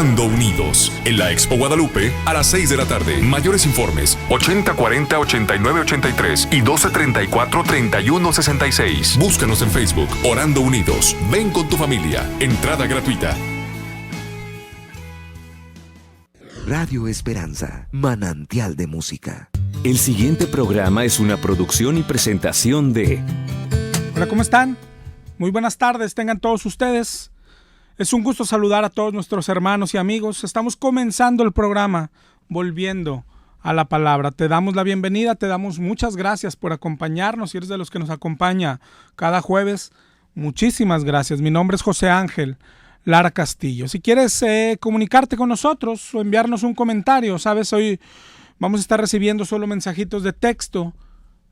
Orando Unidos, en la Expo Guadalupe a las 6 de la tarde. Mayores informes 8040-8983 y 1234-3166. Búscanos en Facebook, Orando Unidos. Ven con tu familia. Entrada gratuita. Radio Esperanza, manantial de música. El siguiente programa es una producción y presentación de... Hola, ¿cómo están? Muy buenas tardes, tengan todos ustedes. Es un gusto saludar a todos nuestros hermanos y amigos. Estamos comenzando el programa Volviendo a la Palabra. Te damos la bienvenida, te damos muchas gracias por acompañarnos. Si eres de los que nos acompaña cada jueves, muchísimas gracias. Mi nombre es José Ángel Lara Castillo. Si quieres comunicarte con nosotros o enviarnos un comentario, sabes, hoy vamos a estar recibiendo solo mensajitos de texto.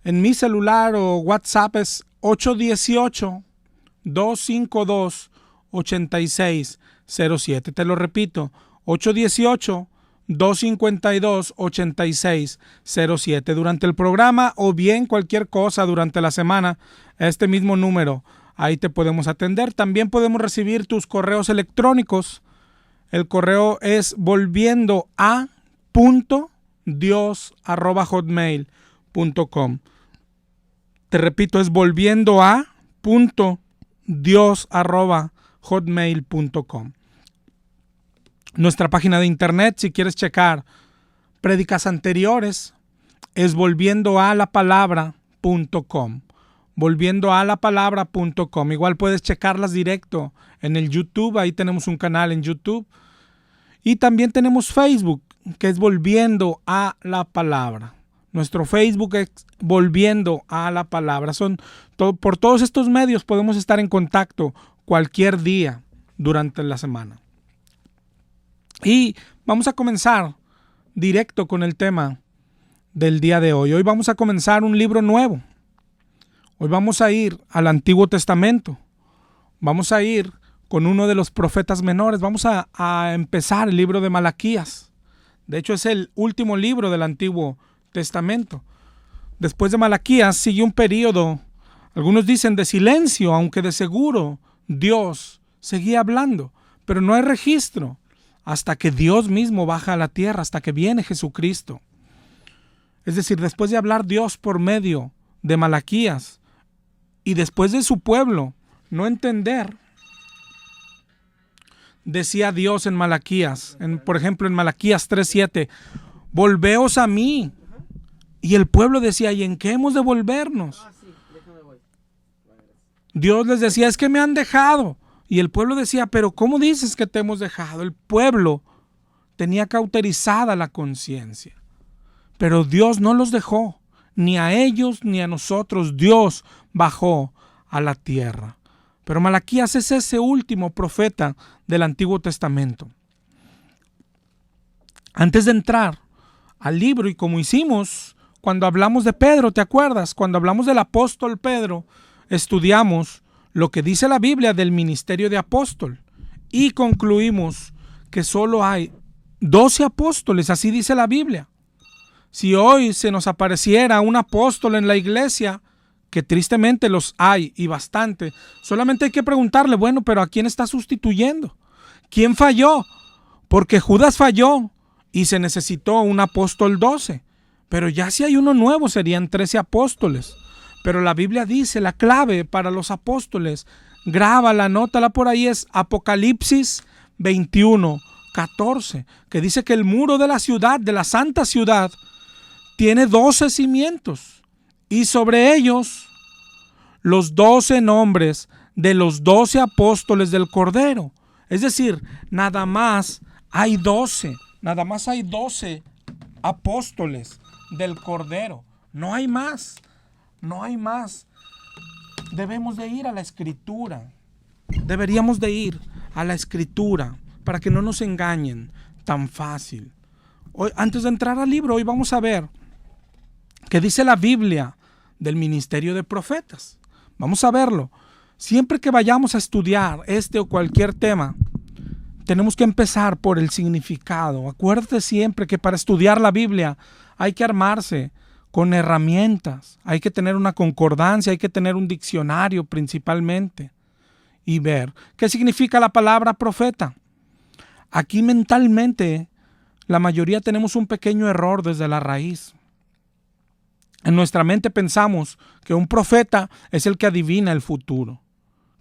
En mi celular o WhatsApp es 818-252-8607. Te lo repito, 818-252-8607. Durante el programa o bien cualquier cosa durante la semana, este mismo número, ahí te podemos atender. También podemos recibir tus correos electrónicos. El correo es volviendoa.dios@hotmail.com. Te repito, es volviendoa.dios@hotmail.com. Nuestra página de internet, si quieres checar prédicas anteriores, es volviendoalapalabra.com. volviendoalapalabra.com. Igual puedes checarlas directo en el YouTube, ahí tenemos un canal en YouTube. Y también tenemos Facebook, que es Volviendo a la Palabra. Nuestro Facebook es Volviendo a la Palabra. Por todos estos medios podemos estar en contacto cualquier día durante la semana. Y vamos a comenzar directo con el tema del día de hoy. Hoy vamos a comenzar un libro nuevo. Hoy vamos a ir al Antiguo Testamento. Vamos a ir con uno de los profetas menores. Vamos a empezar el libro de Malaquías. De hecho, es el último libro del Antiguo Testamento. Después de Malaquías sigue un periodo, algunos dicen de silencio, aunque de seguro Dios seguía hablando, pero no hay registro hasta que Dios mismo baja a la tierra, hasta que viene Jesucristo. Es decir, después de hablar Dios por medio de Malaquías y después de su pueblo no entender, decía Dios en Malaquías, por ejemplo en Malaquías 3:7, volveos a mí. Y el pueblo decía, ¿y en qué hemos de volvernos? Dios les decía, es que me han dejado. Y el pueblo decía, pero ¿cómo dices que te hemos dejado? El pueblo tenía cauterizada la conciencia. Pero Dios no los dejó, ni a ellos ni a nosotros. Dios bajó a la tierra. Pero Malaquías es ese último profeta del Antiguo Testamento. Antes de entrar al libro, y como hicimos cuando hablamos de Pedro, ¿te acuerdas? Cuando hablamos del apóstol Pedro, estudiamos lo que dice la Biblia del ministerio de apóstol y concluimos que solo hay 12 apóstoles, así dice la Biblia. Si hoy se nos apareciera un apóstol en la iglesia, que tristemente los hay y bastante, solamente hay que preguntarle, bueno, pero ¿a quién está sustituyendo? ¿Quién falló? Porque Judas falló y se necesitó un apóstol 12. Pero ya si hay uno nuevo serían 13 apóstoles. Pero la Biblia dice, la clave para los apóstoles, grábala, anótala por ahí, es Apocalipsis 21:14, que dice que el muro de la ciudad, de la santa ciudad, tiene 12 cimientos. Y sobre ellos los 12 nombres de los 12 apóstoles del Cordero. Es decir, nada más hay 12 apóstoles del Cordero. No hay más. Debemos de ir a la Escritura. Deberíamos de ir a la Escritura para que no nos engañen tan fácil. Hoy, antes de entrar al libro, hoy vamos a ver qué dice la Biblia del ministerio de profetas. Vamos a verlo. Siempre que vayamos a estudiar este o cualquier tema, tenemos que empezar por el significado. Acuérdate siempre que para estudiar la Biblia hay que armarse con herramientas, hay que tener una concordancia, hay que tener un diccionario principalmente y ver qué significa la palabra profeta. aquí mentalmente la mayoría tenemos un pequeño error desde la raíz. En nuestra mente pensamos que un profeta es el que adivina el futuro,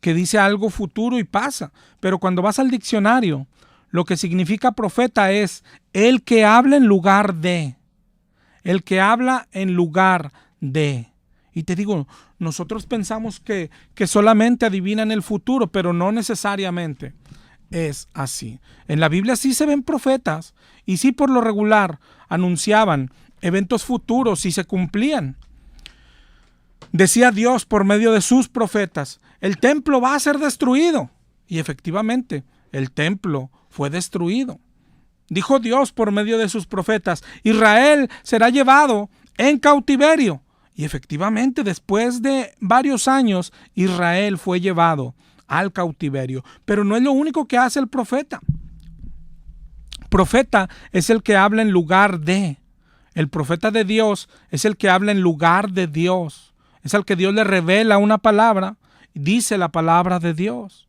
que dice algo futuro y pasa. Pero cuando vas al diccionario, lo que significa profeta es el que habla en lugar de. El que habla en lugar de. Y te digo, nosotros pensamos que solamente adivinan el futuro, pero no necesariamente es así. En la Biblia sí se ven profetas y sí por lo regular anunciaban eventos futuros y se cumplían. Decía Dios por medio de sus profetas, el templo va a ser destruido. Y efectivamente, el templo fue destruido. Dijo Dios por medio de sus profetas, Israel será llevado en cautiverio. Y efectivamente, después de varios años, Israel fue llevado al cautiverio. Pero no es lo único que hace el profeta. Profeta es el que habla en lugar de. El profeta de Dios es el que habla en lugar de Dios. Es al que Dios le revela una palabra y dice la palabra de Dios.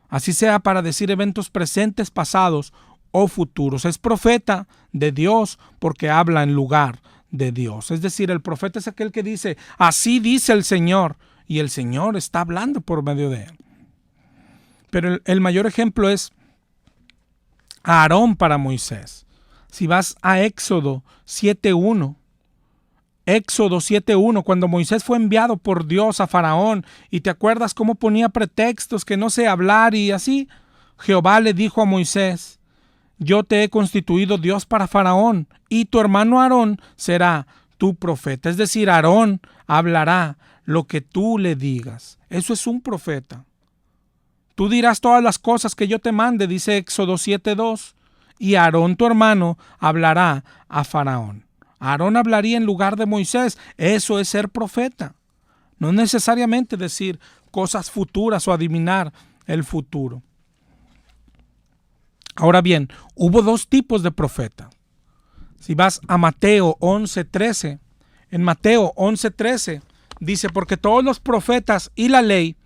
Así sea para decir eventos presentes, pasados o futuros. Es profeta de Dios porque habla en lugar de Dios. Es decir, el profeta es aquel que dice, así dice el Señor, y el Señor está hablando por medio de él. Pero el mayor ejemplo es Aarón para Moisés. Si vas a Éxodo 7.1, cuando Moisés fue enviado por Dios a Faraón, y te acuerdas cómo ponía pretextos que no sé hablar y así, Jehová le dijo a Moisés, yo te he constituido Dios para Faraón, y tu hermano Aarón será tu profeta. Es decir, Aarón hablará lo que tú le digas. Eso es un profeta. Tú dirás todas las cosas que yo te mande, dice Éxodo 7.2, y Aarón tu hermano hablará a Faraón. Aarón hablaría en lugar de Moisés. Eso es ser profeta. No necesariamente decir cosas futuras o adivinar el futuro. Ahora bien, hubo dos tipos de profeta. Si vas a Mateo 11.13, en Mateo 11.13 dice, porque todos los profetas y la ley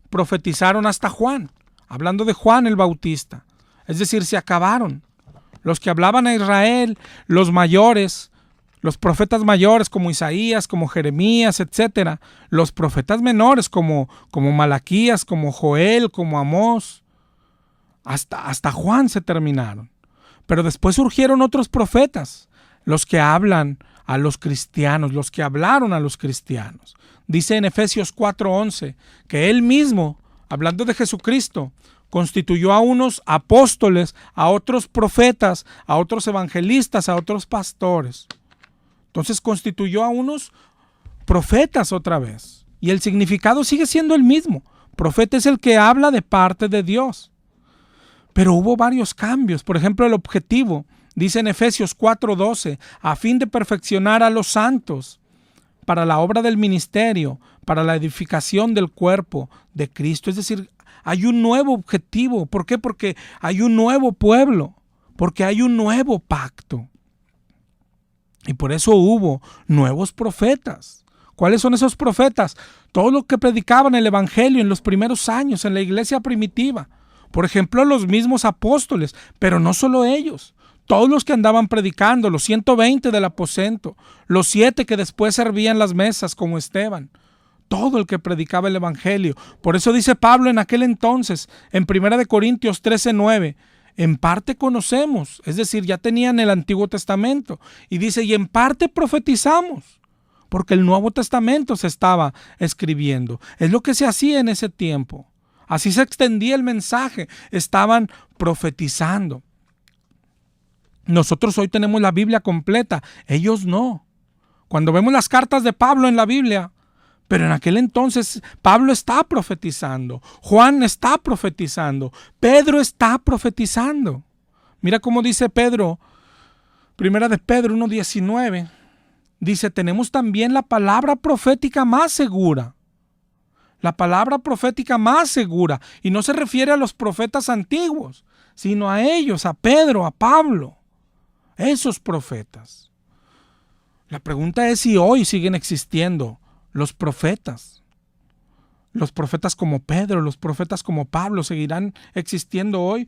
profetizaron hasta Juan, hablando de Juan el Bautista. Es decir, se acabaron. Los que hablaban a Israel, los mayores, los profetas mayores como Isaías, como Jeremías, etc. Los profetas menores como Malaquías, como Joel, como Amós. Hasta Juan se terminaron. Pero después surgieron otros profetas, los que hablan a los cristianos, los que hablaron a los cristianos. Dice en Efesios 4:11 que él mismo, hablando de Jesucristo, constituyó a unos apóstoles, a otros profetas, a otros evangelistas, a otros pastores. Entonces constituyó a unos profetas otra vez. Y el significado sigue siendo el mismo. Profeta es el que habla de parte de Dios. Pero hubo varios cambios. Por ejemplo, el objetivo, dice en Efesios 4:12, a fin de perfeccionar a los santos para la obra del ministerio, para la edificación del cuerpo de Cristo. Es decir, hay un nuevo objetivo. ¿Por qué? Porque hay un nuevo pueblo, porque hay un nuevo pacto. Y por eso hubo nuevos profetas. ¿Cuáles son esos profetas? Todos los que predicaban el evangelio en los primeros años en la iglesia primitiva. Por ejemplo, los mismos apóstoles, pero no solo ellos. Todos los que andaban predicando, los 120 del aposento, los 7 que después servían las mesas como Esteban. Todo el que predicaba el evangelio. Por eso dice Pablo en aquel entonces, en 1 Corintios 13:9, en parte conocemos, es decir, ya tenían el Antiguo Testamento. Y dice, y en parte profetizamos, porque el Nuevo Testamento se estaba escribiendo. Es lo que se hacía en ese tiempo. Así se extendía el mensaje, estaban profetizando. Nosotros hoy tenemos la Biblia completa, ellos no. Cuando vemos las cartas de Pablo en la Biblia, pero en aquel entonces Pablo está profetizando, Juan está profetizando, Pedro está profetizando. Mira cómo dice Pedro, 1 de Pedro 1:19, dice, tenemos también la palabra profética más segura. La palabra profética más segura, y no se refiere a los profetas antiguos, sino a ellos, a Pedro, a Pablo, esos profetas. La pregunta es si hoy siguen existiendo los profetas. Los profetas como Pedro, los profetas como Pablo, ¿seguirán existiendo hoy?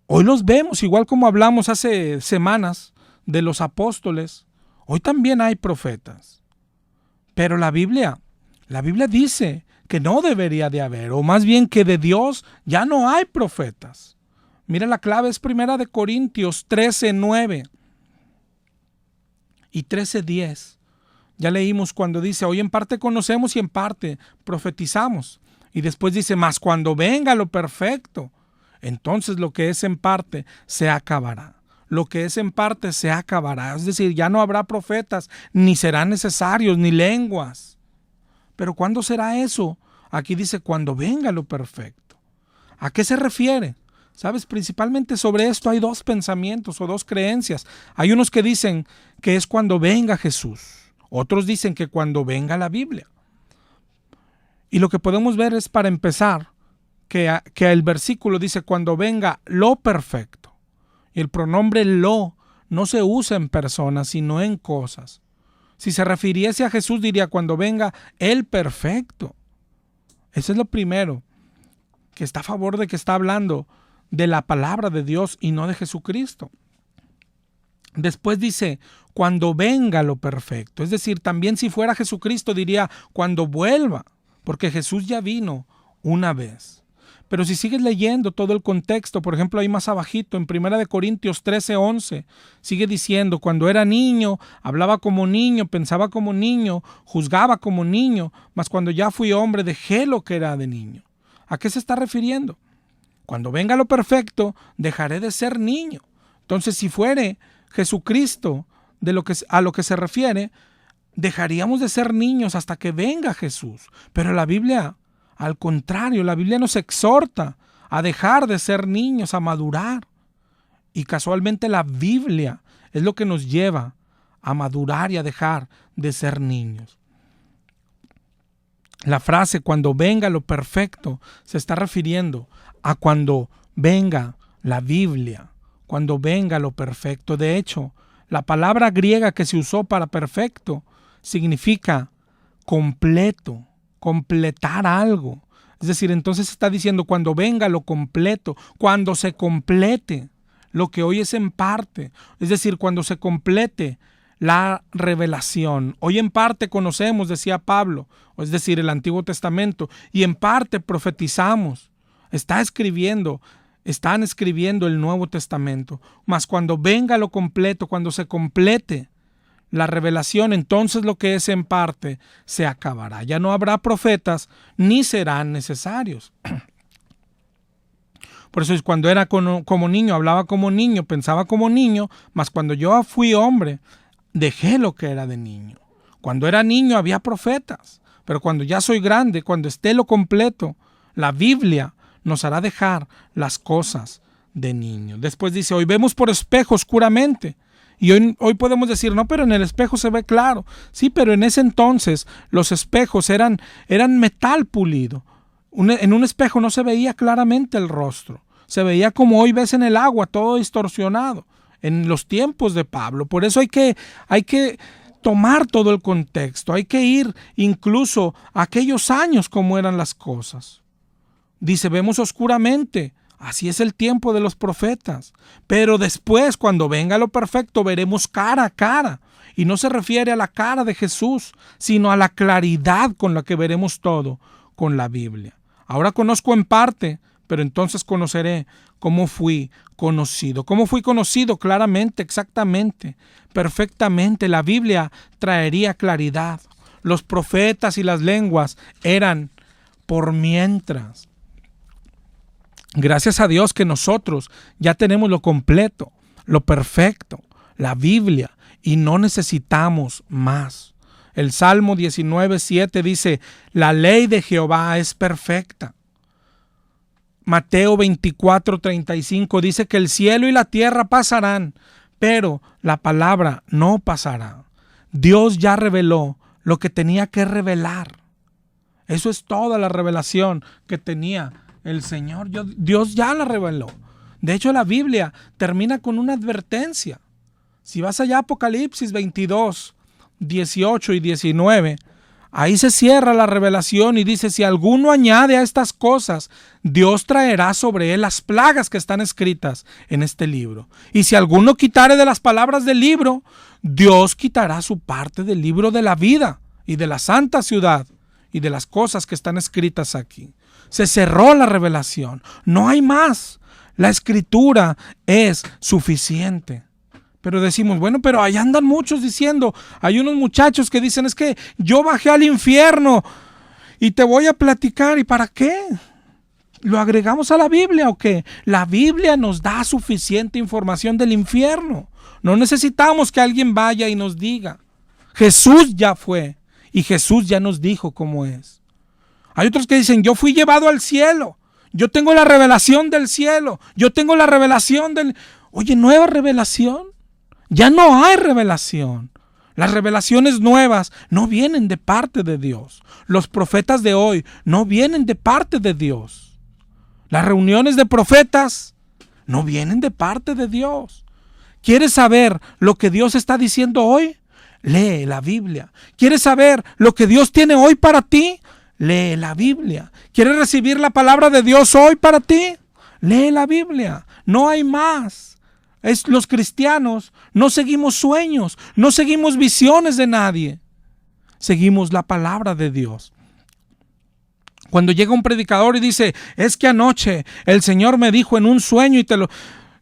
Hoy los vemos, igual como hablamos hace semanas de los apóstoles. Hoy también hay profetas. Pero la Biblia dice que no debería de haber, o más bien que de Dios ya no hay profetas. Mira, la clave es 1 Corintios 13:9 y 13:10. Ya leímos cuando dice, hoy en parte conocemos y en parte profetizamos. Y después dice, mas cuando venga lo perfecto, entonces lo que es en parte se acabará. Lo que es en parte se acabará. Es decir, ya no habrá profetas, ni serán necesarios, ni lenguas. Pero ¿cuándo será eso? Aquí dice, cuando venga lo perfecto. ¿A qué se refiere? ¿Sabes? Principalmente sobre esto hay dos pensamientos o dos creencias. Hay unos que dicen que es cuando venga Jesús. Otros dicen que cuando venga la Biblia. Y lo que podemos ver es, para empezar, que el versículo dice cuando venga lo perfecto. Y el pronombre lo no se usa en personas, sino en cosas. Si se refiriese a Jesús, diría cuando venga el perfecto. Eso es lo primero, que está a favor de que está hablando de la palabra de Dios y no de Jesucristo. Después dice, cuando venga lo perfecto. Es decir, también si fuera Jesucristo diría cuando vuelva, porque Jesús ya vino una vez. Pero si sigues leyendo todo el contexto, por ejemplo, ahí más abajito, en 1 Corintios 13:11, sigue diciendo, cuando era niño, hablaba como niño, pensaba como niño, juzgaba como niño, mas cuando ya fui hombre, dejé lo que era de niño. ¿A qué se está refiriendo? Cuando venga lo perfecto, dejaré de ser niño. Entonces, si fuere Jesucristo a lo que se refiere, dejaríamos de ser niños hasta que venga Jesús. Pero la Biblia, al contrario, la Biblia nos exhorta a dejar de ser niños, a madurar. Y casualmente la Biblia es lo que nos lleva a madurar y a dejar de ser niños. La frase cuando venga lo perfecto se está refiriendo a cuando venga la Biblia, cuando venga lo perfecto. De hecho, la palabra griega que se usó para perfecto significa completo, completar algo. Es decir, entonces está diciendo cuando venga lo completo, cuando se complete lo que hoy es en parte. Es decir, cuando se complete la revelación. Hoy en parte conocemos, decía Pablo, es decir, el Antiguo Testamento, y en parte profetizamos. Están escribiendo el Nuevo Testamento. Mas cuando venga lo completo, cuando se complete la revelación, entonces lo que es en parte se acabará. Ya no habrá profetas, ni serán necesarios. Por eso es cuando era como niño, hablaba como niño, pensaba como niño, mas cuando yo fui hombre, dejé lo que era de niño. Cuando era niño había profetas, pero cuando ya soy grande, cuando esté lo completo, la Biblia nos hará dejar las cosas de niño. Después dice, hoy vemos por espejo oscuramente. Y hoy podemos decir, no, pero en el espejo se ve claro. Sí, pero en ese entonces los espejos eran metal pulido. En un espejo no se veía claramente el rostro. Se veía como hoy ves en el agua, todo distorsionado. En los tiempos de Pablo. Por eso hay que tomar todo el contexto. Hay que ir incluso a aquellos años como eran las cosas. Dice, vemos oscuramente. Así es el tiempo de los profetas. Pero después, cuando venga lo perfecto, veremos cara a cara. Y no se refiere a la cara de Jesús, sino a la claridad con la que veremos todo con la Biblia. Ahora conozco en parte, pero entonces conoceré cómo fui conocido. ¿Cómo fui conocido? Claramente, exactamente, perfectamente. La Biblia traería claridad. Los profetas y las lenguas eran por mientras. Gracias a Dios que nosotros ya tenemos lo completo, lo perfecto, la Biblia, y no necesitamos más. El Salmo 19:7 dice, la ley de Jehová es perfecta. Mateo 24:35 dice que el cielo y la tierra pasarán, pero la palabra no pasará. Dios ya reveló lo que tenía que revelar. Eso es toda la revelación que tenía el Señor. Dios ya la reveló. De hecho, la Biblia termina con una advertencia. Si vas allá a Apocalipsis 22, 18 y 19, Ahí se cierra la revelación y dice, si alguno añade a estas cosas, Dios traerá sobre él las plagas que están escritas en este libro. Y si alguno quitare de las palabras del libro, Dios quitará su parte del libro de la vida y de la santa ciudad y de las cosas que están escritas aquí. Se cerró la revelación, no hay más. La escritura es suficiente. Pero decimos, bueno, pero ahí andan muchos diciendo, hay unos muchachos que dicen, es que yo bajé al infierno y te voy a platicar. ¿Y para qué? ¿Lo agregamos a la Biblia o qué? La Biblia nos da suficiente información del infierno. No necesitamos que alguien vaya y nos diga. Jesús ya fue y Jesús ya nos dijo cómo es. Hay otros que dicen, yo fui llevado al cielo. Yo tengo la revelación del cielo. Yo tengo la revelación del... Oye, nueva revelación. Ya no hay revelación. Las revelaciones nuevas no vienen de parte de Dios. Los profetas de hoy no vienen de parte de Dios. Las reuniones de profetas no vienen de parte de Dios. ¿Quieres saber lo que Dios está diciendo hoy? Lee la Biblia. ¿Quieres saber lo que Dios tiene hoy para ti? Lee la Biblia. ¿Quieres recibir la palabra de Dios hoy para ti? Lee la Biblia. No hay más. Los cristianos no seguimos sueños, no seguimos visiones de nadie. Seguimos la palabra de Dios. Cuando llega un predicador y dice, es que anoche el Señor me dijo en un sueño y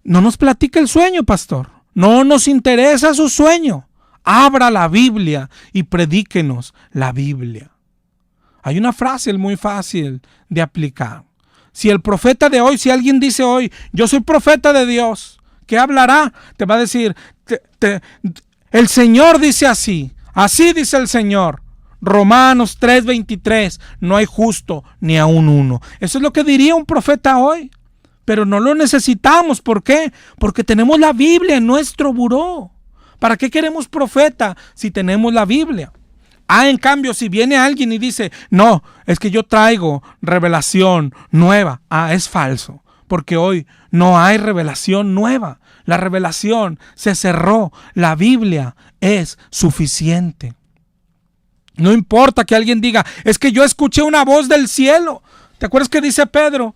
no nos platica el sueño, pastor. No nos interesa su sueño. Abra la Biblia y predíquenos la Biblia. Hay una frase muy fácil de aplicar. Si el profeta de hoy, si alguien dice hoy, yo soy profeta de Dios, ¿qué hablará? Te va a decir, el Señor dice así dice el Señor. Romanos 3:23, no hay justo ni aun uno. Eso es lo que diría un profeta hoy, pero no lo necesitamos. ¿Por qué? Porque tenemos la Biblia en nuestro buró. ¿Para qué queremos profeta si tenemos la Biblia? En cambio, si viene alguien y dice, no, es que yo traigo revelación nueva, es falso. Porque hoy no hay revelación nueva. La revelación se cerró. La Biblia es suficiente. No importa que alguien diga, es que yo escuché una voz del cielo. ¿Te acuerdas que dice Pedro?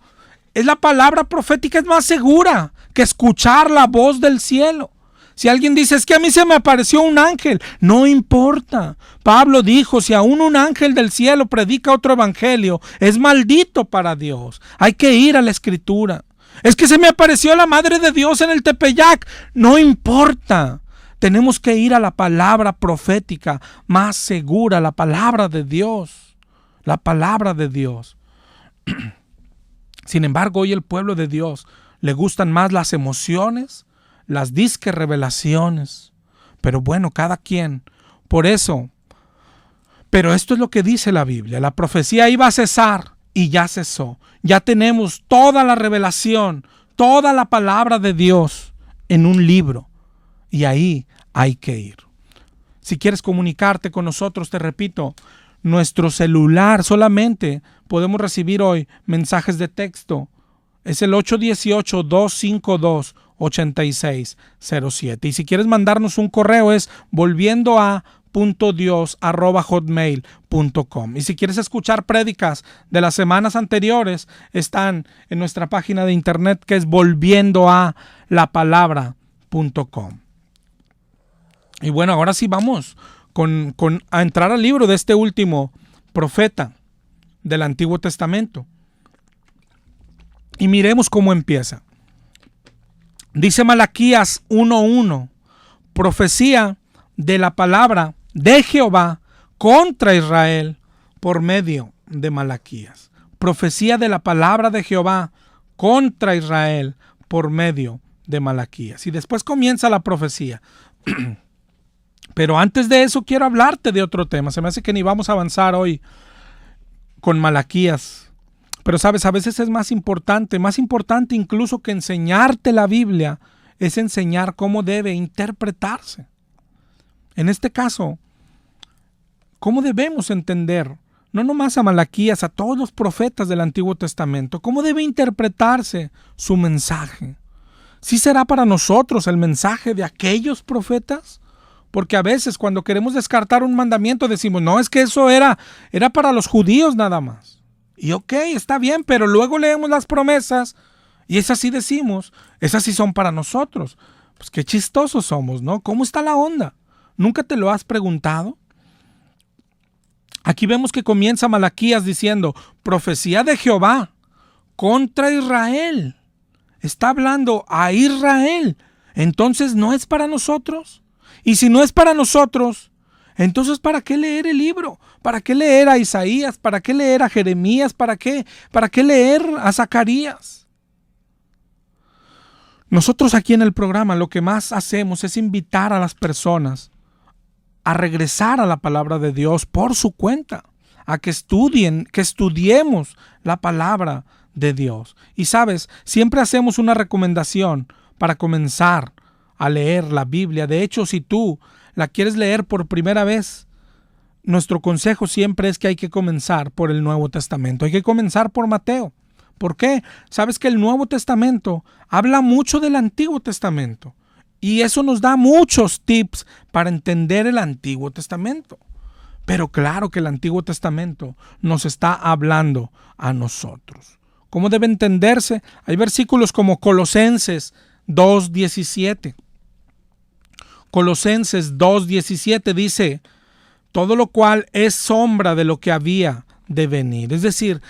Es la palabra profética es más segura que escuchar la voz del cielo. Si alguien dice, es que a mí se me apareció un ángel, no importa. Pablo dijo, si aún un ángel del cielo predica otro evangelio, es maldito para Dios. Hay que ir a la Escritura. Es que se me apareció la Madre de Dios en el Tepeyac, no importa. Tenemos que ir a la palabra profética más segura, la palabra de Dios. La palabra de Dios. Sin embargo, hoy el pueblo de Dios le gustan más las emociones, las disque revelaciones. Pero bueno, cada quien. Por eso. Pero esto es lo que dice la Biblia. La profecía iba a cesar y ya cesó. Ya tenemos toda la revelación, toda la palabra de Dios en un libro. Y ahí hay que ir. Si quieres comunicarte con nosotros, te repito, nuestro celular solamente podemos recibir hoy mensajes de texto. Es el 818-252-8607. Y si quieres mandarnos un correo es volviendoa.dios@hotmail.com. Y si quieres escuchar prédicas de las semanas anteriores, están en nuestra página de internet que es volviendoalapalabra.com. Y bueno, ahora sí vamos a entrar al libro de este último profeta del Antiguo Testamento. Y miremos cómo empieza. Dice Malaquías 1:1, profecía de la palabra de Jehová contra Israel por medio de Malaquías. Profecía de la palabra de Jehová contra Israel por medio de Malaquías. Y después comienza la profecía. Pero antes de eso quiero hablarte de otro tema. Se me hace que ni vamos a avanzar hoy con Malaquías. Pero sabes, a veces es más importante incluso que enseñarte la Biblia, es enseñar cómo debe interpretarse. En este caso, cómo debemos entender, no nomás a Malaquías, a todos los profetas del Antiguo Testamento, cómo debe interpretarse su mensaje. ¿Sí será para nosotros el mensaje de aquellos profetas? Porque a veces cuando queremos descartar un mandamiento decimos, no, es que eso era para los judíos nada más. Y ok, está bien, pero luego leemos las promesas y esas sí decimos, esas sí son para nosotros. Pues qué chistosos somos, ¿no? ¿Cómo está la onda? ¿Nunca te lo has preguntado? Aquí vemos que comienza Malaquías diciendo, profecía de Jehová contra Israel. Está hablando a Israel. Entonces, ¿no es para nosotros? Y si no es para nosotros, entonces ¿para qué leer el libro? ¿Para qué leer a Isaías? ¿Para qué leer a Jeremías? ¿Para qué leer a Zacarías? Nosotros aquí en el programa lo que más hacemos es invitar a las personas a regresar a la palabra de Dios por su cuenta, a que estudien, que estudiemos la palabra de Dios. Y sabes, siempre hacemos una recomendación para comenzar a leer la Biblia. De hecho, si tú la quieres leer por primera vez, nuestro consejo siempre es que hay que comenzar por el Nuevo Testamento. Hay que comenzar por Mateo. ¿Por qué? Sabes que el Nuevo Testamento habla mucho del Antiguo Testamento. Y eso nos da muchos tips para entender el Antiguo Testamento. Pero claro que el Antiguo Testamento nos está hablando a nosotros. ¿Cómo debe entenderse? Hay versículos como Colosenses 2:17. Colosenses 2:17 dice, todo lo cual es sombra de lo que había de venir. Es decir,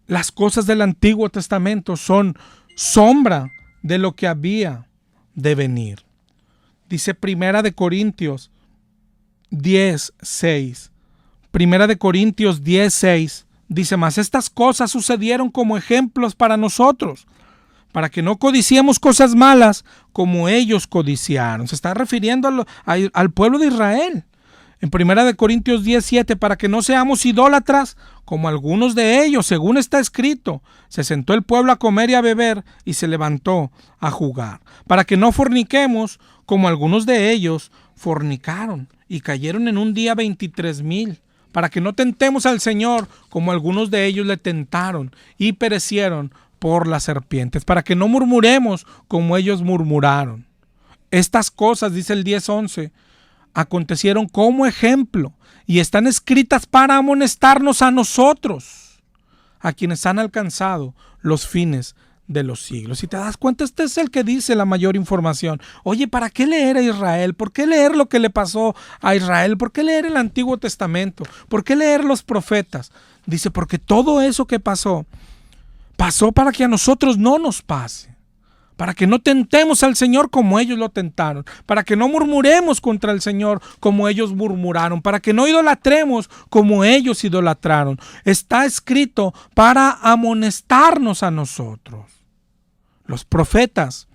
las cosas del Antiguo Testamento son sombra de lo que había de venir. Dice Primera de Corintios 10:6. Primera de Corintios 10:6 dice, mas estas cosas sucedieron como ejemplos para nosotros, para que no codiciemos cosas malas como ellos codiciaron. Se está refiriendo al pueblo de Israel. En Primera de Corintios 10:7, para que no seamos idólatras como algunos de ellos, según está escrito, se sentó el pueblo a comer y a beber y se levantó a jugar. Para que no forniquemos como algunos de ellos fornicaron y cayeron en un día 23,000. Para que no tentemos al Señor como algunos de ellos le tentaron y perecieron por las serpientes. Para que no murmuremos como ellos murmuraron. Estas cosas, dice el 10:11, acontecieron como ejemplo y están escritas para amonestarnos a nosotros, a quienes han alcanzado los fines de los siglos. Si te das cuenta, este es el que dice la mayor información. Oye, ¿para qué leer a Israel? ¿Por qué leer lo que le pasó a Israel? ¿Por qué leer el Antiguo Testamento? ¿Por qué leer los profetas? Dice, porque todo eso que pasó para que a nosotros no nos pase. Para que no tentemos al Señor como ellos lo tentaron, para que no murmuremos contra el Señor como ellos murmuraron, para que no idolatremos como ellos idolatraron. Está escrito para amonestarnos a nosotros. Los profetas,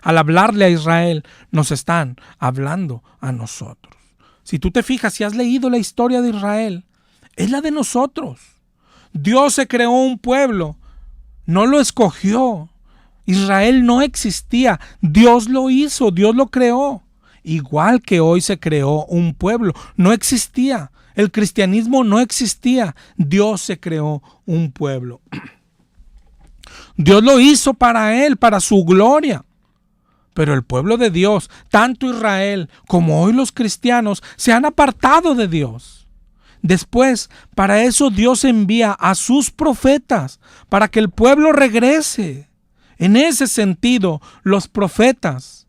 al hablarle a Israel, nos están hablando a nosotros. Si tú te fijas, si has leído la historia de Israel, es la de nosotros. Dios se creó un pueblo. No lo escogió. Israel no existía. Dios lo hizo, Dios lo creó. Igual que hoy se creó un pueblo. No existía. El cristianismo no existía. Dios se creó un pueblo. Dios lo hizo para Él, para su gloria. Pero el pueblo de Dios, tanto Israel como hoy los cristianos, se han apartado de Dios. Después, para eso Dios envía a sus profetas, para que el pueblo regrese. En ese sentido, los profetas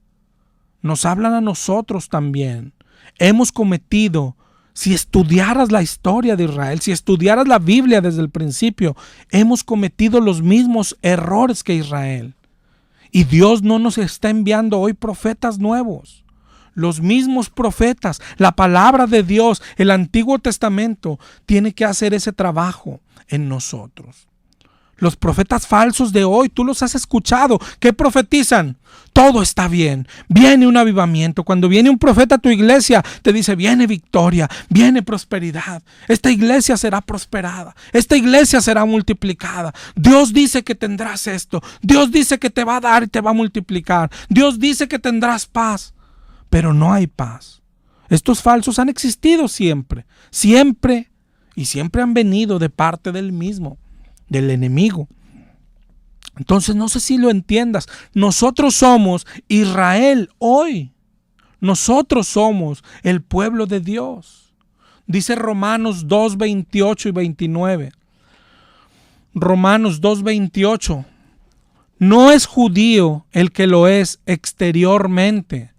nos hablan a nosotros también. Hemos cometido, si estudiaras la historia de Israel, si estudiaras la Biblia desde el principio, hemos cometido los mismos errores que Israel. Y Dios no nos está enviando hoy profetas nuevos. Los mismos profetas, la palabra de Dios, el Antiguo Testamento, tiene que hacer ese trabajo en nosotros. Los profetas falsos de hoy, tú los has escuchado. ¿Qué profetizan? Todo está bien. Viene un avivamiento. Cuando viene un profeta a tu iglesia, te dice, viene victoria, viene prosperidad. Esta iglesia será prosperada. Esta iglesia será multiplicada. Dios dice que tendrás esto. Dios dice que te va a dar y te va a multiplicar. Dios dice que tendrás paz. Pero no hay paz. Estos falsos han existido siempre y siempre han venido de parte del mismo, del enemigo. Entonces no sé si lo entiendas. Nosotros somos Israel hoy. Nosotros somos el pueblo de Dios. Dice Romanos 2, 28 y 29. Romanos 2, 28. No es judío el que lo es exteriormente,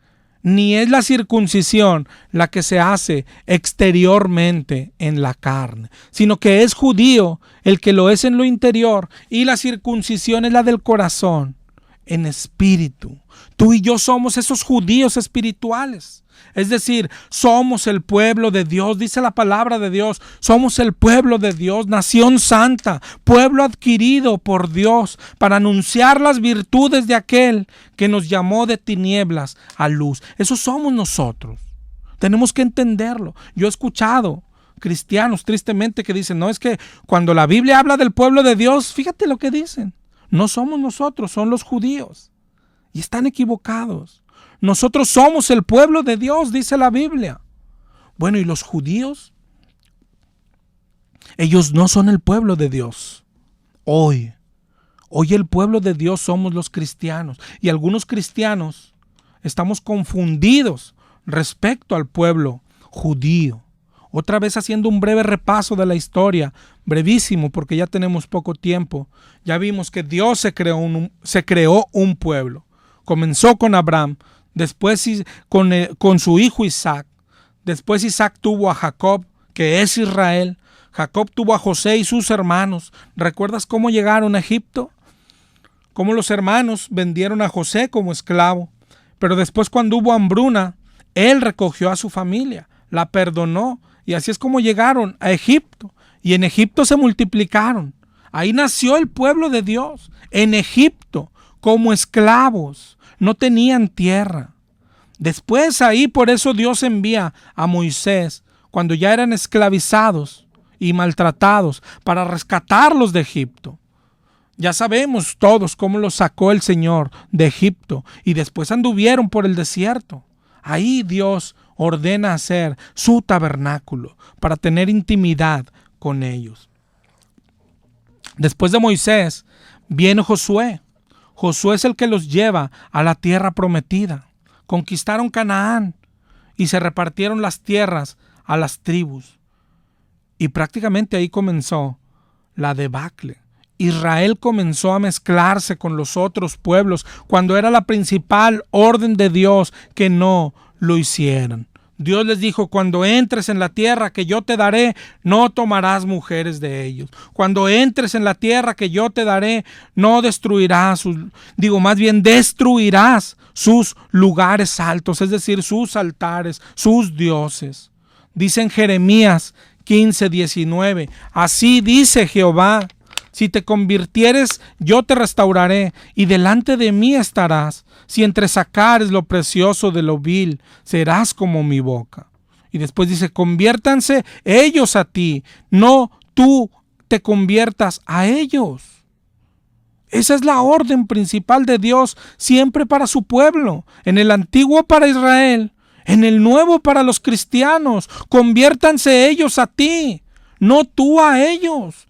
ni es la circuncisión la que se hace exteriormente en la carne, sino que es judío el que lo es en lo interior, y la circuncisión es la del corazón, en espíritu. Tú y yo somos esos judíos espirituales. Es decir, somos el pueblo de Dios, dice la palabra de Dios. Somos el pueblo de Dios, nación santa, pueblo adquirido por Dios para anunciar las virtudes de aquel que nos llamó de tinieblas a luz. Eso somos nosotros. Tenemos que entenderlo. Yo he escuchado cristianos tristemente que dicen, no, es que cuando la Biblia habla del pueblo de Dios, fíjate lo que dicen. No somos nosotros, son los judíos. Y están equivocados. Nosotros somos el pueblo de Dios, dice la Biblia. Bueno, ¿y los judíos? Ellos no son el pueblo de Dios. Hoy el pueblo de Dios somos los cristianos. Y algunos cristianos estamos confundidos respecto al pueblo judío. Otra vez haciendo un breve repaso de la historia, brevísimo porque ya tenemos poco tiempo. Ya vimos que Dios se creó un pueblo. Comenzó con Abraham, después con su hijo Isaac. Después Isaac tuvo a Jacob, que es Israel. Jacob tuvo a José y sus hermanos. ¿Recuerdas cómo llegaron a Egipto? Cómo los hermanos vendieron a José como esclavo. Pero después, cuando hubo hambruna, él recogió a su familia, la perdonó, y así es como llegaron a Egipto. Y en Egipto se multiplicaron. Ahí nació el pueblo de Dios. En Egipto, como esclavos. No tenían tierra. Después ahí, por eso Dios envía a Moisés, cuando ya eran esclavizados y maltratados, para rescatarlos de Egipto. Ya sabemos todos cómo los sacó el Señor de Egipto, y después anduvieron por el desierto. Ahí Dios ordena hacer su tabernáculo para tener intimidad con ellos. Después de Moisés viene Josué. Josué es el que los lleva a la tierra prometida. Conquistaron Canaán y se repartieron las tierras a las tribus. Y prácticamente ahí comenzó la debacle. Israel comenzó a mezclarse con los otros pueblos cuando era la principal orden de Dios que no lo hicieran. Dios les dijo, cuando entres en la tierra que yo te daré, no tomarás mujeres de ellos. Cuando entres en la tierra que yo te daré, no destruirás destruirás sus lugares altos, es decir, sus altares, sus dioses. Dice en Jeremías 15:19, así dice Jehová, si te convirtieres, yo te restauraré, y delante de mí estarás. Si entresacares lo precioso de lo vil, serás como mi boca. Y después dice, conviértanse ellos a ti, no tú te conviertas a ellos. Esa es la orden principal de Dios siempre para su pueblo. En el antiguo para Israel, en el nuevo para los cristianos. Conviértanse ellos a ti, no tú a ellos.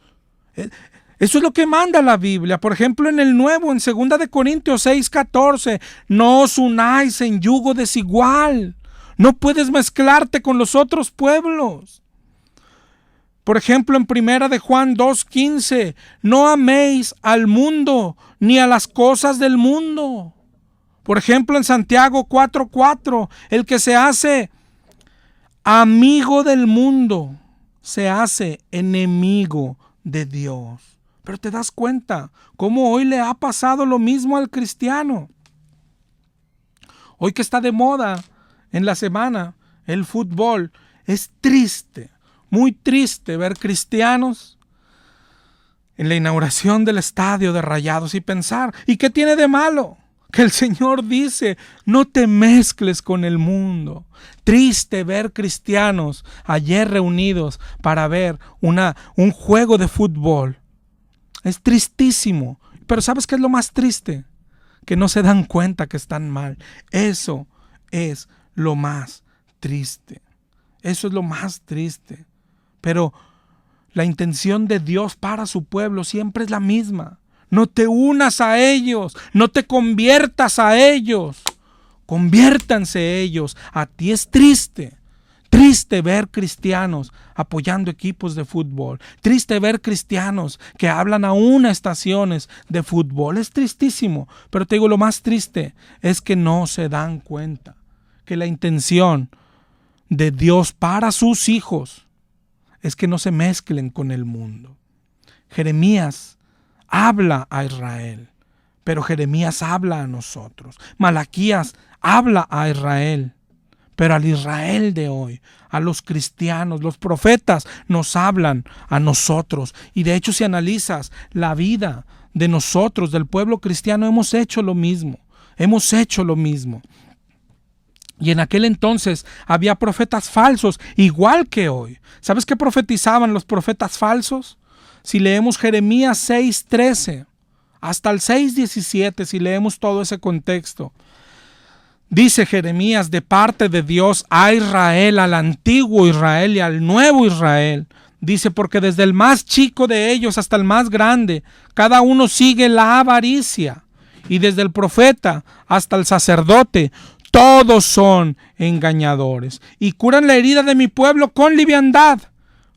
Eso es lo que manda la Biblia. Por ejemplo, en el Nuevo, en 2 de Corintios 6:14, no os unáis en yugo desigual. No puedes mezclarte con los otros pueblos. Por ejemplo, en 1 de Juan 2:15, no améis al mundo ni a las cosas del mundo. Por ejemplo, en Santiago 4:4, el que se hace amigo del mundo se hace enemigo de Dios. Pero te das cuenta cómo hoy le ha pasado lo mismo al cristiano. Hoy que está de moda en la semana el fútbol, es triste, muy triste ver cristianos en la inauguración del estadio de Rayados y pensar, ¿y qué tiene de malo? Que el Señor dice, no te mezcles con el mundo. Triste ver cristianos ayer reunidos para ver un juego de fútbol. Es tristísimo. Pero ¿sabes qué es lo más triste? Que no se dan cuenta que están mal. Eso es lo más triste. Eso es lo más triste. Pero la intención de Dios para su pueblo siempre es la misma. No te unas a ellos, no te conviertas a ellos. Conviértanse ellos. A ti es triste ver cristianos apoyando equipos de fútbol. Triste ver cristianos que hablan aún a estaciones de fútbol. Es tristísimo. Pero te digo, lo más triste es que no se dan cuenta que la intención de Dios para sus hijos es que no se mezclen con el mundo. Jeremías habla a Israel, pero Jeremías habla a nosotros. Malaquías habla a Israel, pero al Israel de hoy, a los cristianos, los profetas nos hablan a nosotros. Y de hecho, si analizas la vida de nosotros, del pueblo cristiano, hemos hecho lo mismo. Y en aquel entonces había profetas falsos, igual que hoy. ¿Sabes qué profetizaban los profetas falsos? Si leemos Jeremías 6:13 hasta el 6:17, si leemos todo ese contexto, dice Jeremías de parte de Dios a Israel, al antiguo Israel y al nuevo Israel. Dice, porque desde el más chico de ellos hasta el más grande, cada uno sigue la avaricia. Y desde el profeta hasta el sacerdote, todos son engañadores. Y curan la herida de mi pueblo con liviandad.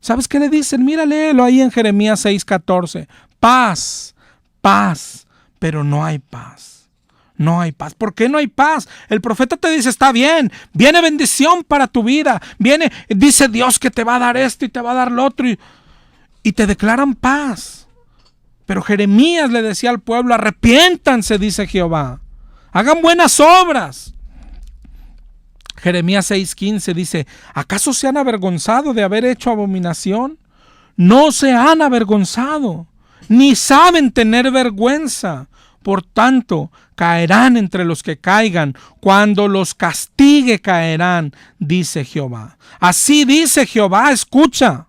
¿Sabes qué le dicen? Mira, léelo ahí en Jeremías 6:14. Paz, paz, pero no hay paz. No hay paz. ¿Por qué no hay paz? El profeta te dice, está bien, viene bendición para tu vida. Dice Dios que te va a dar esto y te va a dar lo otro. Y te declaran paz. Pero Jeremías le decía al pueblo, arrepiéntanse, dice Jehová. Hagan buenas obras. Jeremías 6:15 dice, ¿acaso se han avergonzado de haber hecho abominación? No se han avergonzado, ni saben tener vergüenza. Por tanto, caerán entre los que caigan, cuando los castigue caerán, dice Jehová. Así dice Jehová, escucha,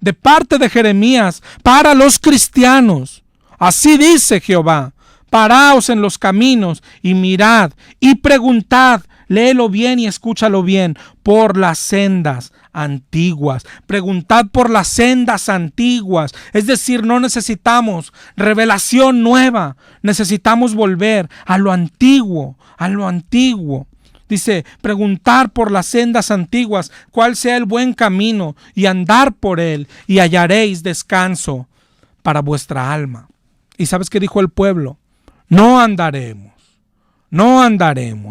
de parte de Jeremías, para los cristianos. Así dice Jehová, paraos en los caminos y mirad y preguntad, léelo bien y escúchalo bien, por las sendas antiguas. Preguntad por las sendas antiguas. Es decir, no necesitamos revelación nueva. Necesitamos volver a lo antiguo, Dice, preguntar por las sendas antiguas, cuál sea el buen camino, y andar por él, y hallaréis descanso para vuestra alma. ¿Y sabes qué dijo el pueblo? No andaremos.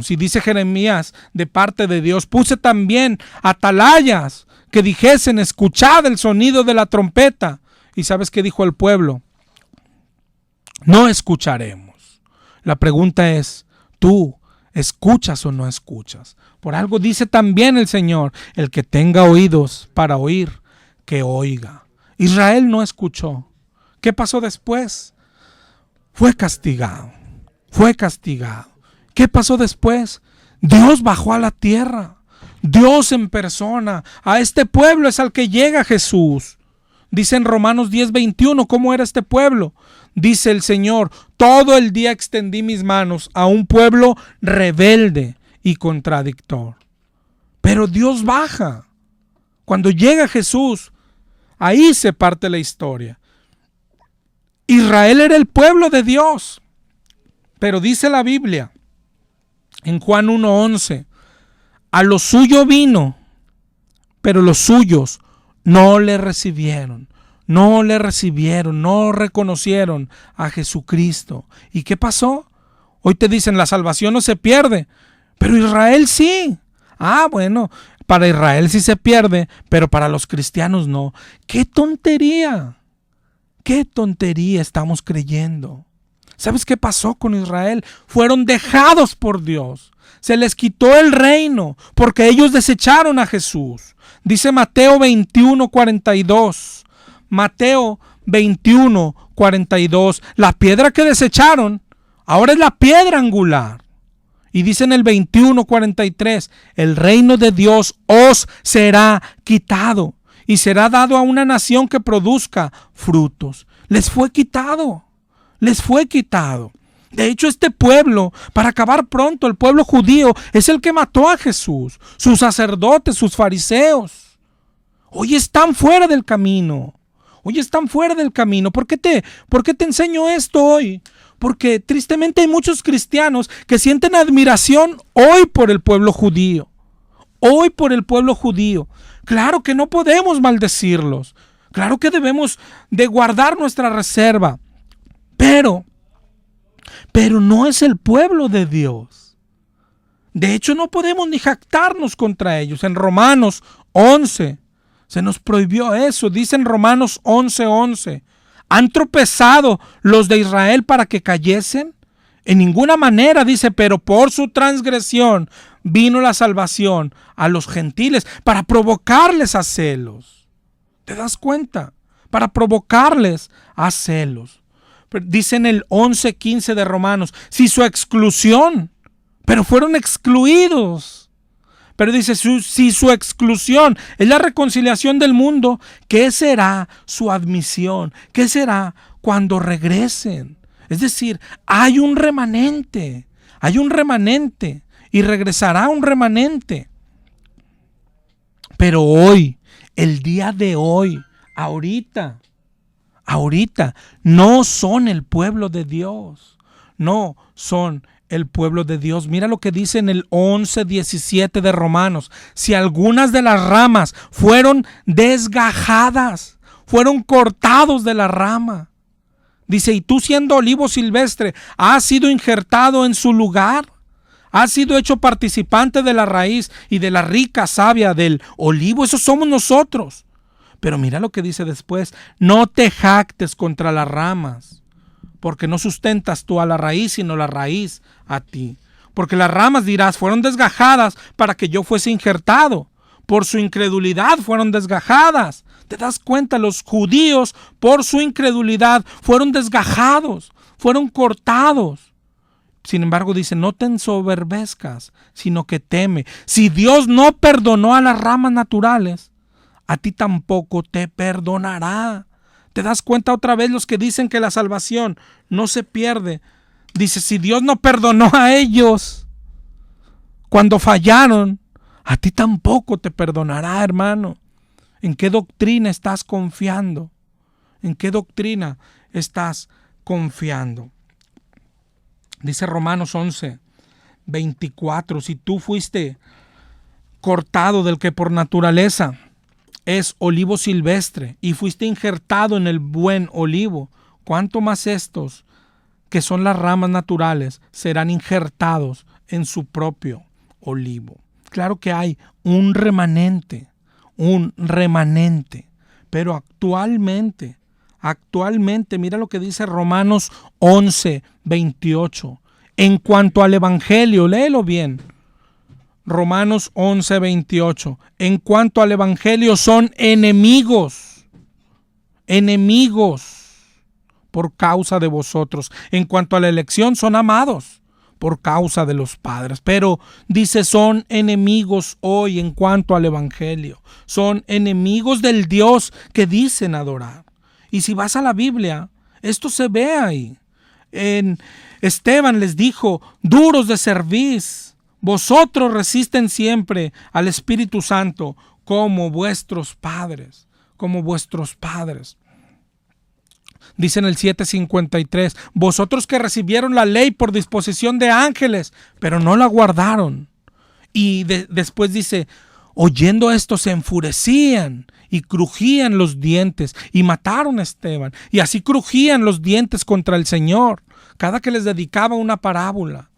Y dice Jeremías de parte de Dios, puse también atalayas que dijesen, escuchad el sonido de la trompeta. ¿Y sabes qué dijo el pueblo? No escucharemos. La pregunta es, ¿tú escuchas o no escuchas? Por algo dice también el Señor, el que tenga oídos para oír, que oiga. Israel no escuchó. ¿Qué pasó después? Fue castigado. ¿Qué pasó después? Dios bajó a la tierra. Dios en persona. A este pueblo es al que llega Jesús. Dice en Romanos 10:21, ¿cómo era este pueblo? Dice el Señor, todo el día extendí mis manos a un pueblo rebelde y contradictor. Pero Dios baja. Cuando llega Jesús, ahí se parte la historia. Israel era el pueblo de Dios. Pero dice la Biblia en Juan 1:11, a lo suyo vino, pero los suyos no le recibieron, no reconocieron a Jesucristo. ¿Y qué pasó? Hoy te dicen, la salvación no se pierde, pero Israel sí. Bueno, para Israel sí se pierde, pero para los cristianos no. ¡Qué tontería! ¡Qué tontería estamos creyendo! ¿Sabes qué pasó con Israel? Fueron dejados por Dios. Se les quitó el reino porque ellos desecharon a Jesús. Dice Mateo 21:42. Mateo 21:42. La piedra que desecharon ahora es la piedra angular. Y dice en el 21:43, el reino de Dios os será quitado y será dado a una nación que produzca frutos. Les fue quitado. De hecho, este pueblo, para acabar pronto, el pueblo judío, es el que mató a Jesús. Sus sacerdotes, sus fariseos, hoy están fuera del camino. ¿Por qué te enseño esto hoy? Porque tristemente hay muchos cristianos que sienten admiración hoy por el pueblo judío. Hoy por el pueblo judío. Claro que no podemos maldecirlos. Claro que debemos de guardar nuestra reserva. Pero no es el pueblo de Dios. De hecho, no podemos ni jactarnos contra ellos. En Romanos 11 se nos prohibió eso. Dice en Romanos 11:11. ¿Han tropezado los de Israel para que cayesen? En ninguna manera, dice, pero por su transgresión vino la salvación a los gentiles para provocarles a celos. ¿Te das cuenta? Para provocarles a celos. Dice en el 11:15 de Romanos, si su exclusión, pero fueron excluidos. Pero dice, si su exclusión es la reconciliación del mundo, ¿qué será su admisión? ¿Qué será cuando regresen? Es decir, hay un remanente y regresará un remanente. Pero hoy, el día de hoy, ahorita, no son el pueblo de Dios. No son el pueblo de Dios. Mira lo que dice en el 11:17 de Romanos. Si algunas de las ramas fueron desgajadas, fueron cortados de la rama. Dice, y tú siendo olivo silvestre, has sido injertado en su lugar. Has sido hecho participante de la raíz y de la rica savia del olivo. Eso somos nosotros. Pero mira lo que dice después. No te jactes contra las ramas, porque no sustentas tú a la raíz, sino la raíz a ti. Porque las ramas, dirás, fueron desgajadas para que yo fuese injertado. Por su incredulidad fueron desgajadas. ¿Te das cuenta? Los judíos, por su incredulidad, fueron desgajados, fueron cortados. Sin embargo, dice, no te ensoberbezcas, sino que teme. Si Dios no perdonó a las ramas naturales, a ti tampoco te perdonará. ¿Te das cuenta otra vez los que dicen que la salvación no se pierde? Dice, si Dios no perdonó a ellos cuando fallaron, a ti tampoco te perdonará, hermano. ¿En qué doctrina estás confiando? ¿En qué doctrina estás confiando? Dice Romanos 11:24, si tú fuiste cortado del que por naturaleza es olivo silvestre y fuiste injertado en el buen olivo, ¿cuánto más estos, que son las ramas naturales, serán injertados en su propio olivo? Claro que hay un remanente, pero actualmente, mira lo que dice Romanos 11:28. En cuanto al evangelio, léelo bien. Romanos 11:28. En cuanto al evangelio son enemigos por causa de vosotros. En cuanto a la elección son amados por causa de los padres. Pero dice, son enemigos hoy en cuanto al evangelio. Son enemigos del Dios que dicen adorar. Y si vas a la Biblia, esto se ve ahí. En Esteban les dijo, duros de cerviz, vosotros resisten siempre al Espíritu Santo como vuestros padres. Dice en el 7:53, vosotros que recibieron la ley por disposición de ángeles, pero no la guardaron. Y después dice, oyendo esto se enfurecían y crujían los dientes y mataron a Esteban. Y así crujían los dientes contra el Señor cada que les dedicaba una parábola.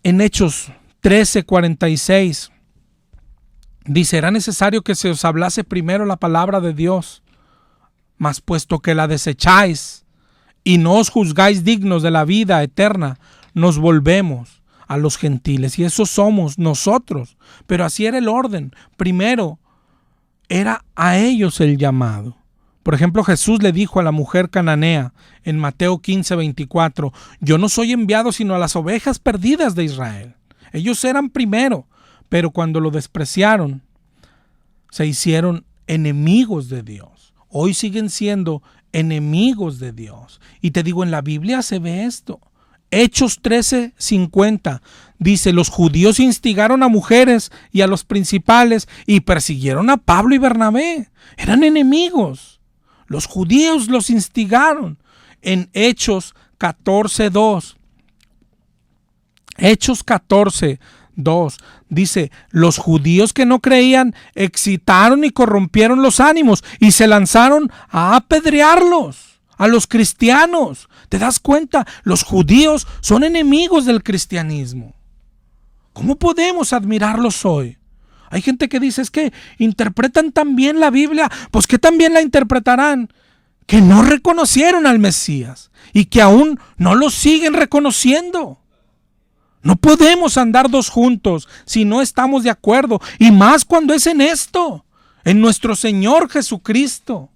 En Hechos 13:46 dice, era necesario que se os hablase primero la palabra de Dios, mas puesto que la desecháis y no os juzgáis dignos de la vida eterna, nos volvemos a los gentiles. Y eso somos nosotros. Pero así era el orden. Primero era a ellos el llamado. Por ejemplo, Jesús le dijo a la mujer cananea en Mateo 15:24, yo no soy enviado sino a las ovejas perdidas de Israel. Ellos eran primero, pero cuando lo despreciaron, se hicieron enemigos de Dios. Hoy siguen siendo enemigos de Dios. Y te digo, en la Biblia se ve esto. Hechos 13:50 dice, los judíos instigaron a mujeres y a los principales y persiguieron a Pablo y Bernabé. Eran enemigos. Los judíos los instigaron. en Hechos 14:2. Hechos 14:2 dice: los judíos que no creían excitaron y corrompieron los ánimos y se lanzaron a apedrearlos, a los cristianos. ¿Te das cuenta? Los judíos son enemigos del cristianismo. ¿Cómo podemos admirarlos hoy? Hay gente que dice, es que interpretan tan bien la Biblia. Pues que también la interpretarán, que no reconocieron al Mesías y que aún no lo siguen reconociendo. No podemos andar dos juntos si no estamos de acuerdo, y más cuando es en esto, en nuestro Señor Jesucristo.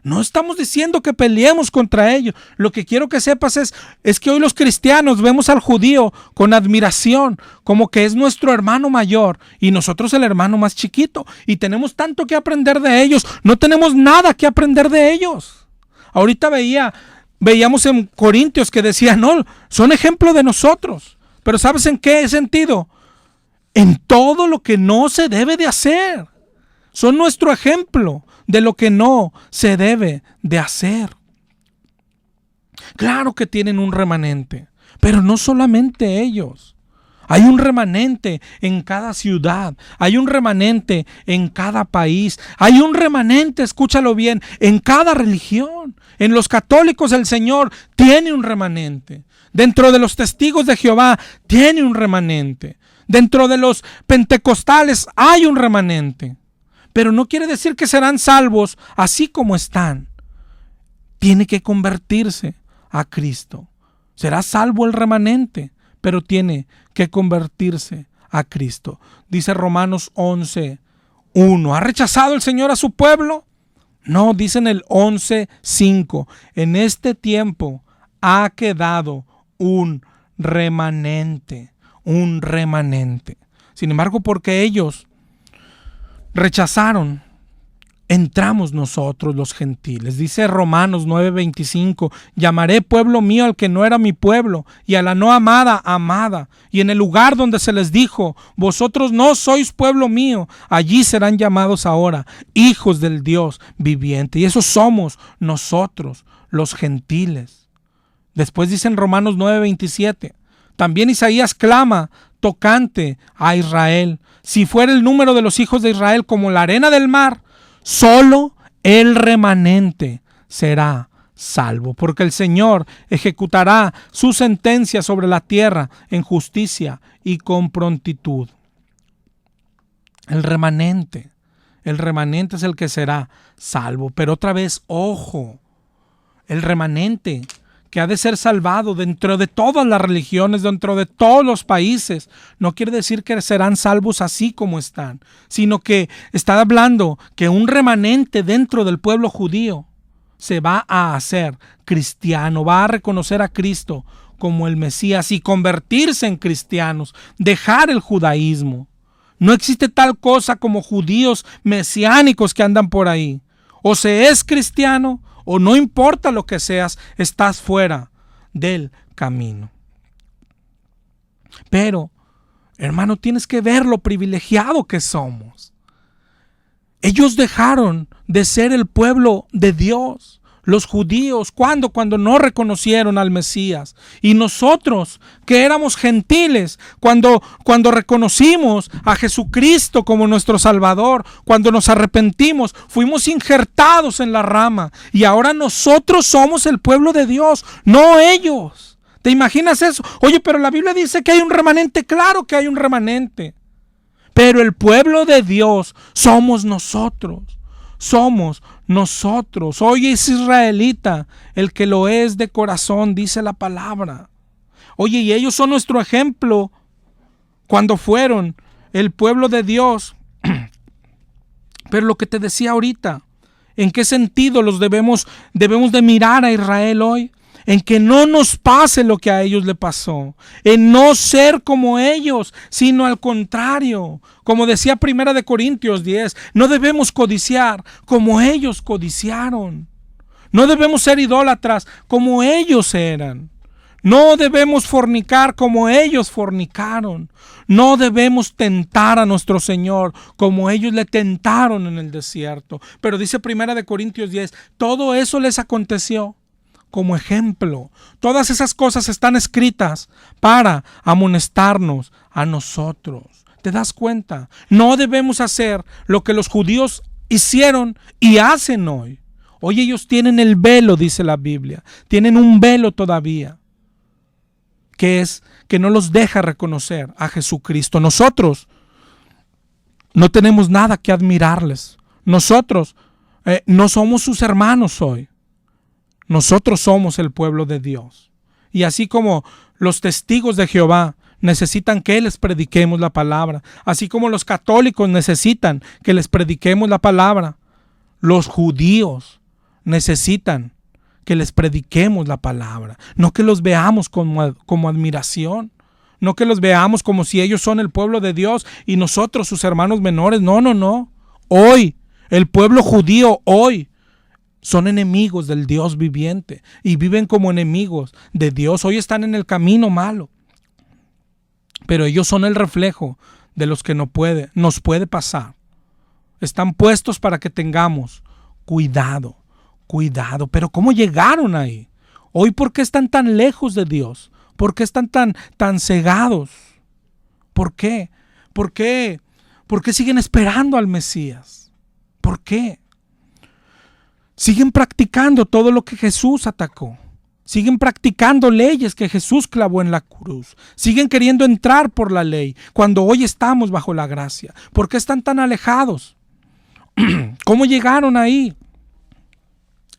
No estamos diciendo que peleemos contra ellos. Lo que quiero que sepas es que hoy los cristianos vemos al judío con admiración, como que es nuestro hermano mayor y nosotros el hermano más chiquito, y tenemos tanto que aprender de ellos. No tenemos nada que aprender de ellos. Ahorita veíamos en Corintios que decía, no, son ejemplo de nosotros. Pero ¿sabes en qué sentido? En todo lo que no se debe de hacer. Son nuestro ejemplo de lo que no se debe de hacer. Claro que tienen un remanente, pero no solamente ellos. Hay un remanente en cada ciudad, hay un remanente en cada país, hay un remanente, escúchalo bien, en cada religión. En los católicos el Señor tiene un remanente. Dentro de los testigos de Jehová tiene un remanente. Dentro de los pentecostales hay un remanente. Pero no quiere decir que serán salvos así como están. Tiene que convertirse a Cristo. Será salvo el remanente, pero tiene que convertirse a Cristo. Dice Romanos 11:1. ¿Ha rechazado el Señor a su pueblo? No, dice en el 11:5. En este tiempo ha quedado un remanente. Un remanente. Sin embargo, porque ellos rechazaron, entramos nosotros los gentiles. Dice Romanos 9:25, llamaré pueblo mío al que no era mi pueblo, y a la no amada, amada. Y en el lugar donde se les dijo, vosotros no sois pueblo mío, allí serán llamados ahora hijos del Dios viviente. Y eso somos nosotros, los gentiles. Después dice en Romanos 9:27, también Isaías clama tocante a Israel. Si fuera el número de los hijos de Israel como la arena del mar, solo el remanente será salvo, porque el Señor ejecutará su sentencia sobre la tierra en justicia y con prontitud. El remanente es el que será salvo. Pero otra vez, ojo, el remanente que ha de ser salvado dentro de todas las religiones, dentro de todos los países, no quiere decir que serán salvos así como están, sino que está hablando que un remanente dentro del pueblo judío se va a hacer cristiano, va a reconocer a Cristo como el Mesías y convertirse en cristianos, dejar el judaísmo. No existe tal cosa como judíos mesiánicos que andan por ahí. O se es cristiano, o no importa lo que seas, estás fuera del camino. Pero, hermano, tienes que ver lo privilegiado que somos. Ellos dejaron de ser el pueblo de Dios. Los judíos, ¿cuándo? Cuando no reconocieron al Mesías. Y nosotros, que éramos gentiles, cuando reconocimos a Jesucristo como nuestro Salvador, cuando nos arrepentimos, fuimos injertados en la rama. Y ahora nosotros somos el pueblo de Dios, no ellos. ¿Te imaginas eso? Oye, pero la Biblia dice que hay un remanente. Claro que hay un remanente. Pero el pueblo de Dios somos nosotros. Somos nosotros. Hoy es israelita el que lo es de corazón, dice la palabra. Oye, y ellos son nuestro ejemplo cuando fueron el pueblo de Dios. Pero lo que te decía ahorita, ¿en qué sentido los debemos de mirar a Israel hoy? En que no nos pase lo que a ellos le pasó, en no ser como ellos, sino al contrario. Como decía 1 Corintios 10, no debemos codiciar como ellos codiciaron. No debemos ser idólatras como ellos eran. No debemos fornicar como ellos fornicaron. No debemos tentar a nuestro Señor como ellos le tentaron en el desierto. Pero dice 1 Corintios 10, todo eso les aconteció como ejemplo. Todas esas cosas están escritas para amonestarnos a nosotros. ¿Te das cuenta? No debemos hacer lo que los judíos hicieron y hacen hoy. Hoy ellos tienen el velo, dice la Biblia. Tienen un velo todavía, que es que no los deja reconocer a Jesucristo. Nosotros no tenemos nada que admirarles. Nosotros no somos sus hermanos hoy. Nosotros somos el pueblo de Dios. Y así como los testigos de Jehová necesitan que les prediquemos la palabra, así como los católicos necesitan que les prediquemos la palabra, los judíos necesitan que les prediquemos la palabra. No que los veamos como admiración, no que los veamos como si ellos son el pueblo de Dios y nosotros sus hermanos menores. No. Hoy, el pueblo judío hoy son enemigos del Dios viviente y viven como enemigos de Dios. Hoy están en el camino malo, pero ellos son el reflejo de los que nos puede pasar. Están puestos para que tengamos cuidado. Pero ¿cómo llegaron ahí? Hoy, ¿por qué están tan lejos de Dios? ¿Por qué están tan cegados? ¿Por qué? ¿Por qué siguen esperando al Mesías? ¿Por qué? Siguen practicando todo lo que Jesús atacó. Siguen practicando leyes que Jesús clavó en la cruz. Siguen queriendo entrar por la ley cuando hoy estamos bajo la gracia. ¿Por qué están tan alejados? ¿Cómo llegaron ahí?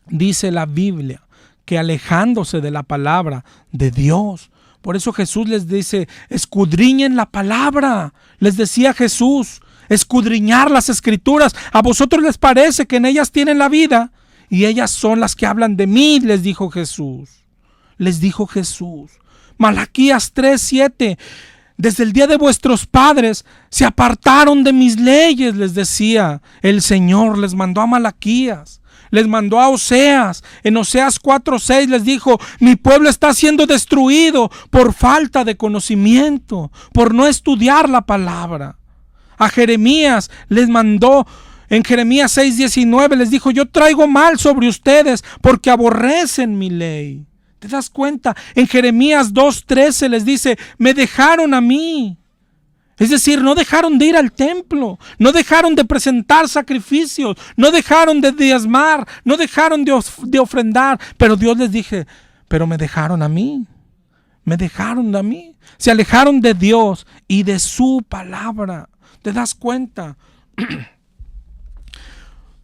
Dice la Biblia que alejándose de la palabra de Dios. Por eso Jesús les dice, escudriñen la palabra. Les decía Jesús, escudriñar las escrituras. ¿A vosotros les parece que en ellas tienen la vida? Y ellas son las que hablan de mí, les dijo Jesús. Malaquías 3:7. Desde el día de vuestros padres se apartaron de mis leyes, les decía el Señor. Les mandó a Malaquías, les mandó a Oseas. En Oseas 4:6 les dijo, mi pueblo está siendo destruido por falta de conocimiento, por no estudiar la palabra. A Jeremías les mandó, en Jeremías 6:19 les dijo, yo traigo mal sobre ustedes porque aborrecen mi ley. ¿Te das cuenta? En Jeremías 2:13 les dice, me dejaron a mí. Es decir, no dejaron de ir al templo, no dejaron de presentar sacrificios, no dejaron de diezmar, no dejaron de ofrendar. Pero Dios les dije, pero me dejaron a mí. Se alejaron de Dios y de su palabra. ¿Te das cuenta?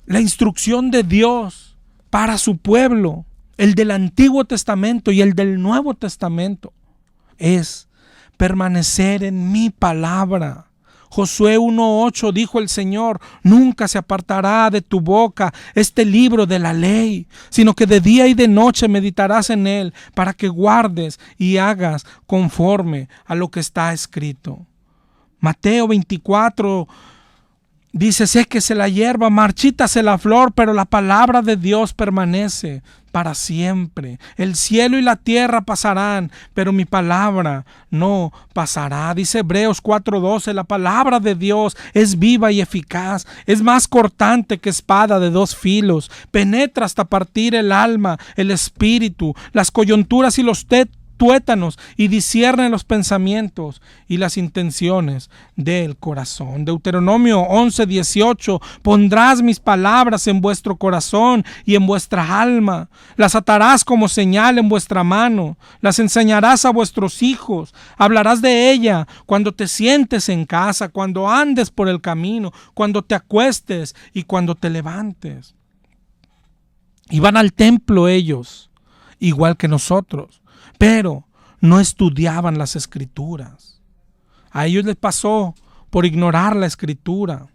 La instrucción de Dios para su pueblo, el del Antiguo Testamento y el del Nuevo Testamento, es permanecer en mi palabra. Josué 1:8 dijo el Señor, nunca se apartará de tu boca este libro de la ley, sino que de día y de noche meditarás en él, para que guardes y hagas conforme a lo que está escrito. Mateo 24 dice, séquese la hierba, marchítase la flor, pero la palabra de Dios permanece para siempre. El cielo y la tierra pasarán, pero mi palabra no pasará. Dice Hebreos 4:12, la palabra de Dios es viva y eficaz, es más cortante que espada de dos filos, penetra hasta partir el alma, el espíritu, las coyunturas y los tuétanos, y discierne los pensamientos y las intenciones del corazón. Deuteronomio 11:18, pondrás mis palabras en vuestro corazón y en vuestra alma, las atarás como señal en vuestra mano, las enseñarás a vuestros hijos, hablarás de ella cuando te sientes en casa, cuando andes por el camino, cuando te acuestes y cuando te levantes. Iban al templo ellos, igual que nosotros, pero no estudiaban las escrituras. A ellos les pasó por ignorar la escritura.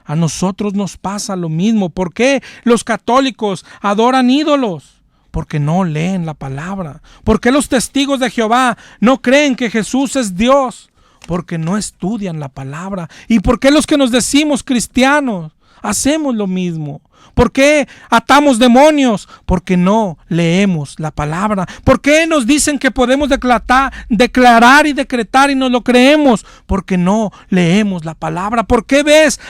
A nosotros nos pasa lo mismo. ¿Por qué los católicos adoran ídolos? Porque no leen la palabra. ¿Por qué los testigos de Jehová no creen que Jesús es Dios? Porque no estudian la palabra. ¿Y por qué los que nos decimos cristianos hacemos lo mismo? ¿Por qué atamos demonios? Porque no leemos la palabra. ¿Por qué nos dicen que podemos declarar y decretar y no lo creemos? Porque no leemos la palabra. ¿Por qué ves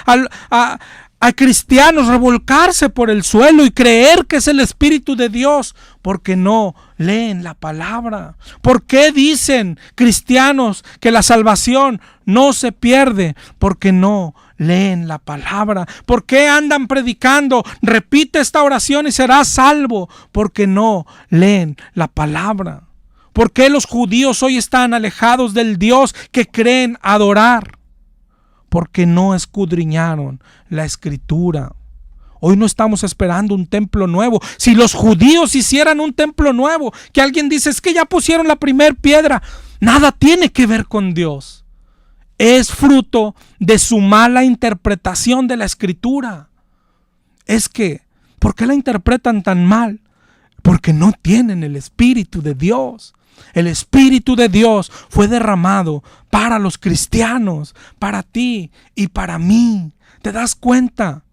a cristianos revolcarse por el suelo y creer que es el Espíritu de Dios porque no leen la palabra? ¿Por qué dicen cristianos que la salvación no se pierde? Porque no leen la palabra. ¿Por qué andan predicando? Repite esta oración y serás salvo. Porque no leen la palabra. ¿Por qué los judíos hoy están alejados del Dios que creen adorar? Porque no escudriñaron la Escritura. Hoy no estamos esperando un templo nuevo. Si los judíos hicieran un templo nuevo, que alguien dice, es que ya pusieron la primer piedra, nada tiene que ver con Dios. Es fruto de su mala interpretación de la Escritura. Es que, ¿por qué la interpretan tan mal? Porque no tienen el Espíritu de Dios. El Espíritu de Dios fue derramado para los cristianos, para ti y para mí. ¿Te das cuenta?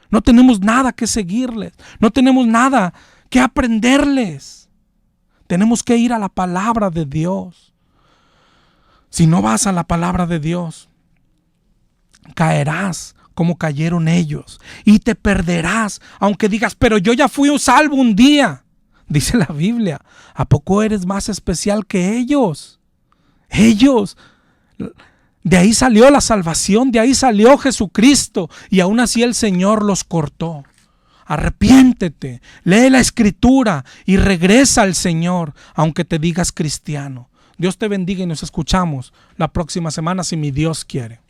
No tenemos nada que seguirles, no tenemos nada que aprenderles. Tenemos que ir a la palabra de Dios. Si no vas a la palabra de Dios, caerás como cayeron ellos y te perderás, aunque digas, pero yo ya fui un salvo un día. Dice la Biblia, ¿a poco eres más especial que ellos? Ellos, de ahí salió la salvación, de ahí salió Jesucristo, y aún así el Señor los cortó. Arrepiéntete, lee la Escritura y regresa al Señor, aunque te digas cristiano. Dios te bendiga y nos escuchamos la próxima semana si mi Dios quiere.